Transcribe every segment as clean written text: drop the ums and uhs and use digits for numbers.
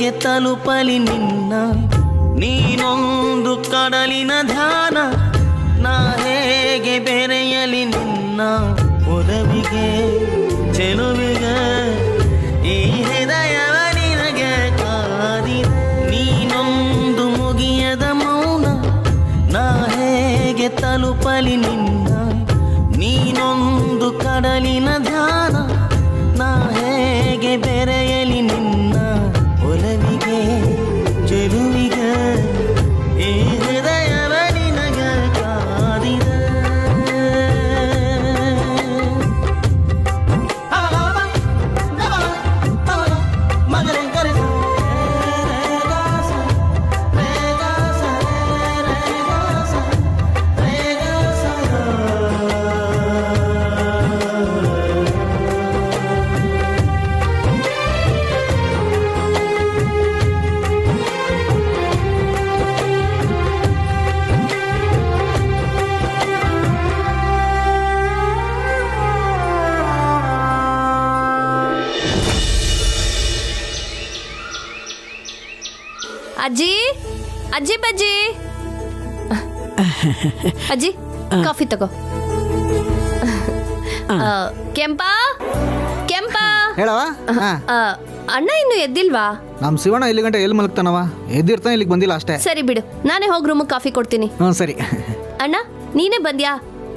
ಹೇಗೆ ತಲುಪಲಿ ನಿನ್ನ ನೀನೊಂದು ಕಡಲಿನ ಧ್ಯಾನ ನಾ ಹೇಗೆ ಬೆರೆಯಲಿ ನಿನ್ನ ಒಲವಿಗೆ ಚೆಲುವಿಗೆ ಈ ಹೃದಯವ ನಿನಗೆ ಕಾದಿದೆ ನೀನೊಂದು ಮುಗಿಯದ ಮೌನ ನಾ ಹೇಗೆ ತಲುಪಲಿ ನಿನ್ನ ನೀನೊಂದು ಕಡಲಿನ ಧ್ಯಾನ ನಾ ಹೇಗೆ ಬೆರೆಯಲಿ ನಿನ್ನ ಒಲವಿಗೆ ಚೆಲುವಿಗೆ ಈ ಹೃದಯವ ನಿನಗೆ ಕಾದಿದೆ ಅಜ್ಜಿ ಅಜ್ಜಿ ಬಜ್ಜಿ ಅಜ್ಜಿ ಕಾಫಿ ತಗೋ ಕೆಂಪಾ ಕೆಂಪಾ ಹೇಳವ. ಅಣ್ಣ ಇನ್ನು ಎದ್ದಿಲ್ವಾ? ನಮ್ಮ ಶಿವಣ್ಣ ಇಲ್ಲಿ ಗಂಟೆ ಎಲ್ಲಿ ಮಲಗ್ತಾನವ? ಎದ್ದಿರ್ತಾನೆ, ಇಲ್ಲಿಗೆ ಬಂದಿಲ್ಲ ಅಷ್ಟೇ. ಸರಿ ಬಿಡು, ನಾನೇ ಹೋಗಿ ರೂಮಿಗೆ ಕಾಫಿ ಕೊಡ್ತೀನಿ. ಸರಿ. ಅಣ್ಣ ನೀನೇ ಬಂದ್ಯಾ?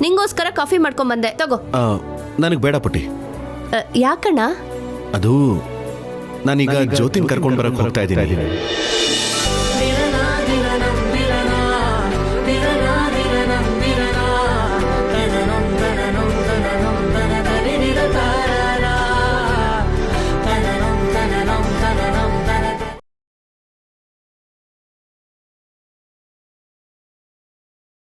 ನಿಂಗೋಸ್ಕರ ಕಾಫಿ ಮಾಡ್ಕೊಂಡ್ ಬಂದೆ, ತಗೋ. ನನಗೆ ಬೇಡ ಪುಟ್ಟಿ. ಯಾಕಣ್ಣ? ಅದು ನಾನೀಗ ಜ್ಯೋತಿನ್ ಕರ್ಕೊಂಡು ಬರಕ್ಕೆ ಹೋಗ್ತಾ ಇದ್ದೀನಿ.